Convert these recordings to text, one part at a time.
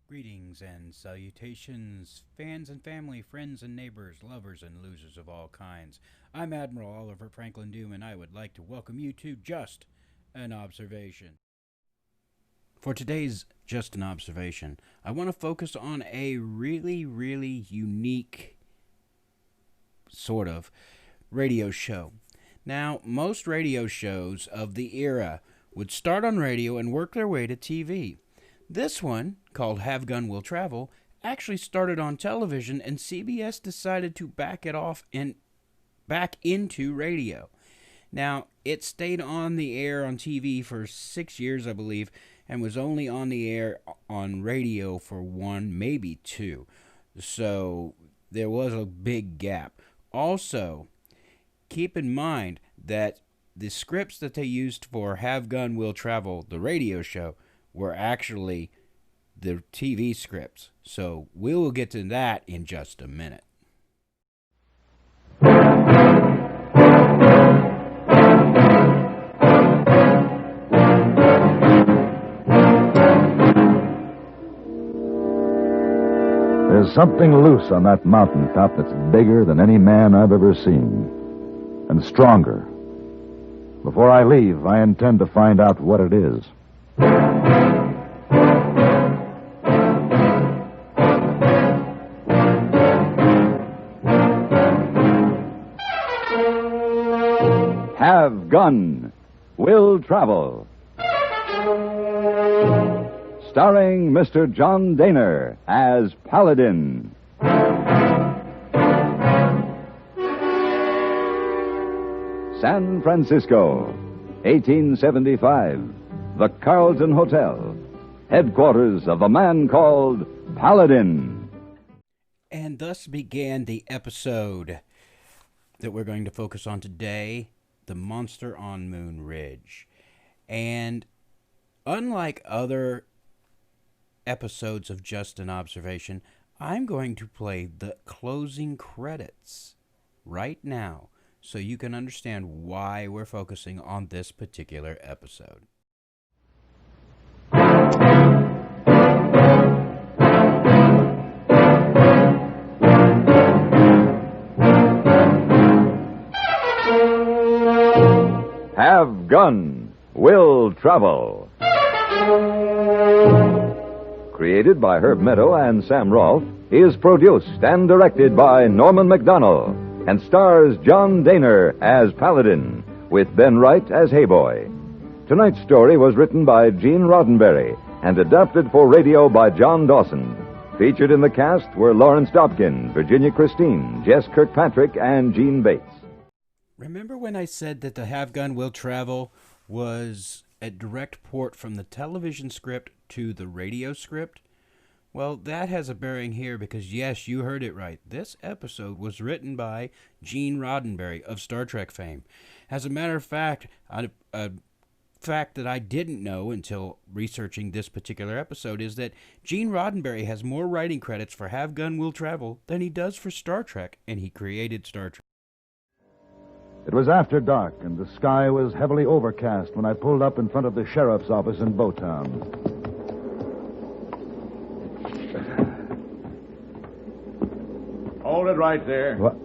Greetings and salutations, fans and family, friends and neighbors, lovers and losers of all kinds. I'm Admiral Oliver Franklin Doom, and I would like to welcome you to Just an Observation. For today's Just an Observation, I want to focus on a really unique sort of radio show. Now, most radio shows of the era would start on radio and work their way to TV. This one, called Have Gun Will Travel, actually started on television, and CBS decided to back it off and back into radio. Now, it stayed on the air on TV for 6 years, I believe, and was only on the air on radio for 1, maybe 2. So there was a big gap. Also, keep in mind that the scripts that they used for Have Gun Will Travel, the radio show, were actually the TV scripts. So we will get to that in just a minute. There's something loose on that mountaintop that's bigger than any man I've ever seen, and stronger. Before I leave, I intend to find out what it is. Have Gun Will Travel. Starring Mr. John Dehner as Paladin. San Francisco, 1875. The Carlton Hotel, headquarters of a man called Paladin. And thus began the episode that we're going to focus on today, The Monster on Moon Ridge. And unlike other episodes of Just an Observation, I'm going to play the closing credits right now so you can understand why we're focusing on this particular episode. Have Gun Will Travel. Created by Herb Meadow and Sam Rolfe, is produced and directed by Norman MacDonald and stars John Dehner as Paladin, with Ben Wright as Hayboy. Tonight's story was written by Eugene Roddenberry and adapted for radio by John Dawson. Featured in the cast were Lawrence Dobkin, Virginia Christine, Jess Kirkpatrick, and Gene Bates. Remember when I said that the Have Gun Will Travel was a direct port from the television script to the radio script? Well, that has a bearing here because, yes, you heard it right. This episode was written by Gene Roddenberry of Star Trek fame. As a matter of fact, a fact that I didn't know until researching this particular episode is that Gene Roddenberry has more writing credits for Have Gun Will Travel than he does for Star Trek, and he created Star Trek. It was after dark, and the sky was heavily overcast when I pulled up in front of the sheriff's office in Bowtown. Hold it right there. What?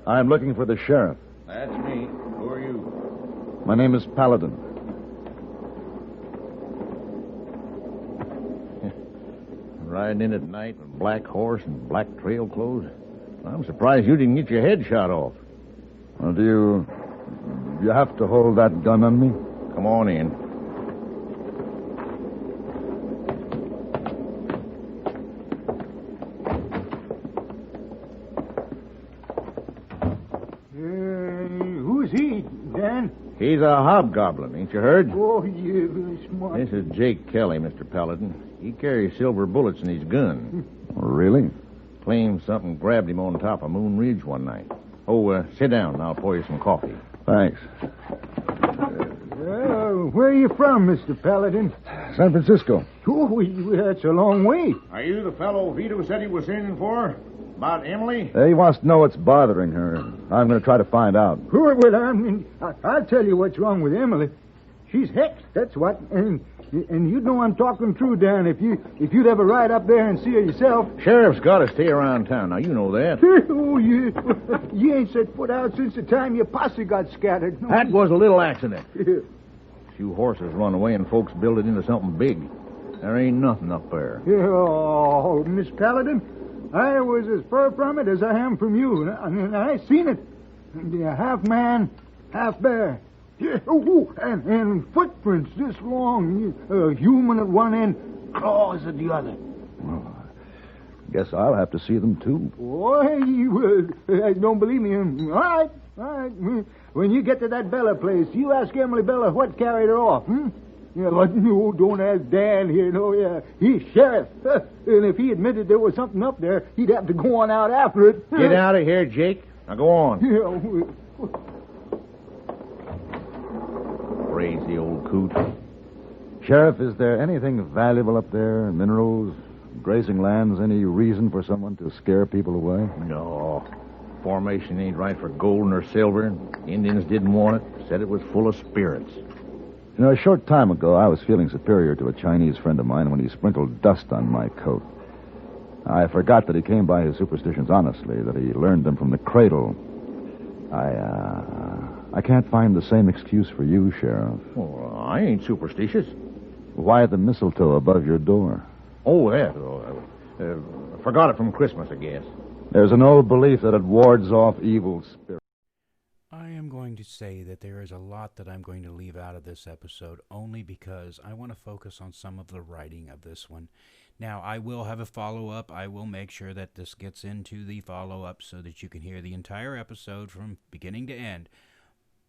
I'm looking for the sheriff. That's me. Who are you? My name is Paladin. Riding in at night with a black horse and black trail clothes. I'm surprised you didn't get your head shot off. Well, do you have to hold that gun on me? Come on in. Who's he, Dan? He's a hobgoblin, ain't you heard? Oh, you're very smart. This is Jake Kelly, Mr. Paladin. He carries silver bullets in his gun. Really? Claims something grabbed him on top of Moon Ridge one night. Oh, sit down and I'll pour you some coffee. Thanks. Where are you from, Mr. Paladin? San Francisco. Oh, that's a long way. Are you the fellow Vito said he was in for? About Emily? He wants to know what's bothering her. I'm going to try to find out. Well, I'll tell you what's wrong with Emily. She's hexed, that's what. And And you'd know I'm talking true, Dan, if you'd ever ride up there and see her yourself. Sheriff's got to stay around town. Now, you know that. Oh, you ain't set foot out since the time your posse got scattered. That was a little accident. Few horses run away and folks build it into something big. There ain't nothing up there. Oh, Miss Paladin, I was as far from it as I am from you. I seen it. You're half man, half bear. Yeah, and footprints this long. A human at one end, claws at the other. Well, I guess I'll have to see them, too. Boy, you don't believe me. All right. When you get to that Bella place, you ask Emily Bella what carried her off, Yeah, but no, don't ask Dan here. No, yeah, he's sheriff. And if he admitted there was something up there, he'd have to go on out after it. Get out of here, Jake. Now go on. Yeah. Crazy old coot. Sheriff, is there anything valuable up there? Minerals, grazing lands, any reason for someone to scare people away? No. Formation ain't right for gold nor silver. Indians didn't want it. Said it was full of spirits. You know, a short time ago, I was feeling superior to a Chinese friend of mine when he sprinkled dust on my coat. I forgot that he came by his superstitions honestly, that he learned them from the cradle. I can't find the same excuse for you, Sheriff. Oh, I ain't superstitious. Why the mistletoe above your door? Oh, that. Forgot it from Christmas, I guess. There's an old belief that it wards off evil spirits. I am going to say that there is a lot that I'm going to leave out of this episode only because I want to focus on some of the writing of this one. Now, I will have a follow-up. I will make sure that this gets into the follow-up so that you can hear the entire episode from beginning to end.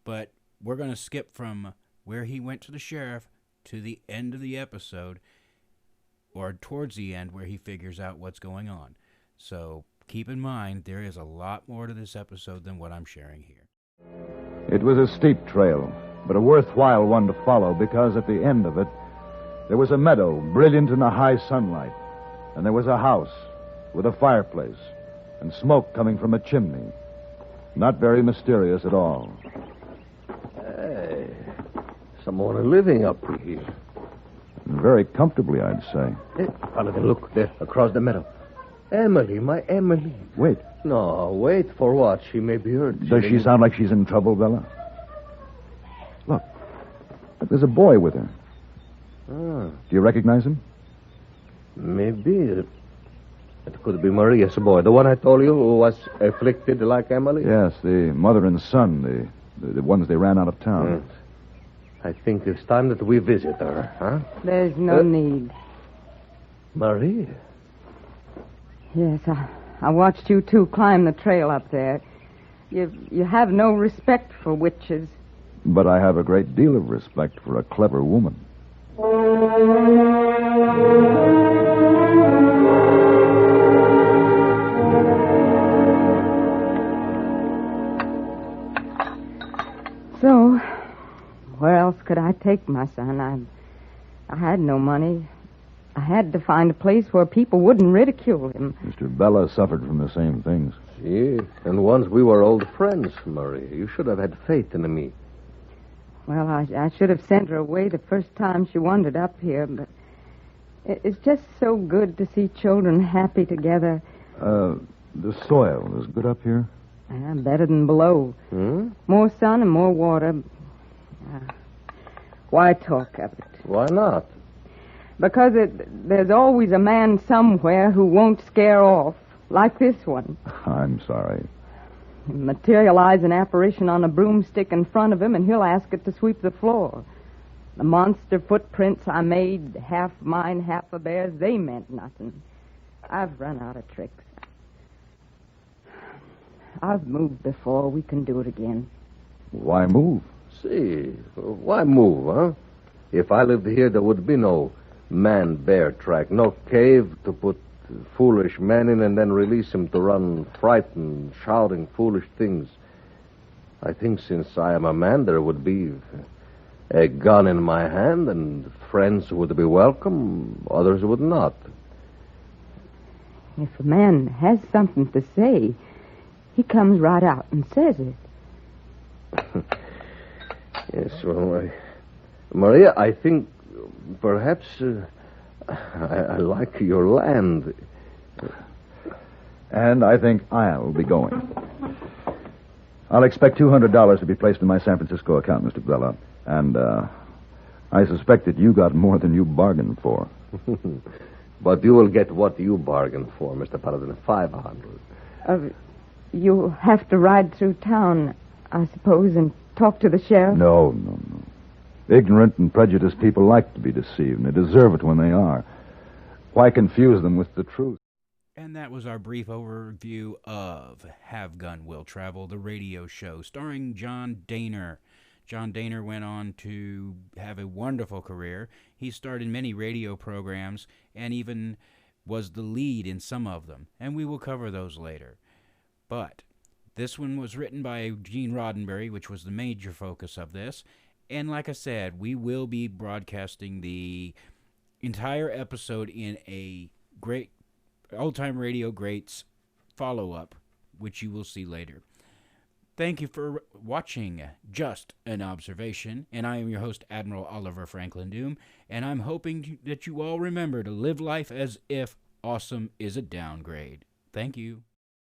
But we're going to skip from where he went to the sheriff to the end of the episode, or towards the end where he figures out what's going on. So keep in mind, there is a lot more to this episode than what I'm sharing here. It was a steep trail, but a worthwhile one to follow because at the end of it, there was a meadow brilliant in the high sunlight, and there was a house with a fireplace and smoke coming from a chimney. Not very mysterious at all. Hey, someone living up here. Very comfortably, I'd say. Hey, Paladin, look there, across the meadow. Emily, my Emily. Wait. No, wait for what? She may be hurt. Does she sound like she's in trouble, Bella? Look, there's a boy with her. Ah. Do you recognize him? Maybe. It could be Maria's boy. The one I told you who was afflicted like Emily? Yes, the mother and son, the ones they ran out of town. I think it's time that we visit her, huh? There's no need. Maria? Yes, I watched you two climb the trail up there. You have no respect for witches. But I have a great deal of respect for a clever woman. So, where else could I take my son? I had no money. I had to find a place where people wouldn't ridicule him. Mr. Bella suffered from the same things. Yes, and once we were old friends, Maria. You should have had faith in me. Well, I should have sent her away the first time she wandered up here, but it's just so good to see children happy together. The soil is good up here? Better than below. More sun and more water. Why talk of it? Why not? Because there's always a man somewhere who won't scare off, like this one. I'm sorry. Materialize an apparition on a broomstick in front of him, and he'll ask it to sweep the floor. The monster footprints I made, half mine, half a bear's, they meant nothing. I've run out of tricks. I've moved before. We can do it again. Why move? See, why move, huh? If I lived here, there would be no man-bear track, no cave to put foolish men in and then release him to run frightened, shouting foolish things. I think since I am a man, there would be a gun in my hand, and friends would be welcome, others would not. If a man has something to say, he comes right out and says it. Yes, well, Maria, I think Perhaps I like your land. And I think I'll be going. I'll expect $200 to be placed in my San Francisco account, Mr. Bella. And I suspect that you got more than you bargained for. But you will get what you bargained for, Mr. Paladin, 500. You have to ride through town, I suppose, and talk to the sheriff? No. Ignorant and prejudiced people like to be deceived, and they deserve it when they are. Why confuse them with the truth? And that was our brief overview of Have Gun Will Travel, the radio show starring John Dehner. John Dehner went on to have a wonderful career. He starred in many radio programs and even was the lead in some of them, and we will cover those later. But this one was written by Eugene Roddenberry, which was the major focus of this. And like I said, we will be broadcasting the entire episode in a great Old-Time Radio Greats follow-up, which you will see later. Thank you for watching Just an Observation, and I am your host, Admiral Oliver Franklin Doom, and I'm hoping that you all remember to live life as if awesome is a downgrade. Thank you.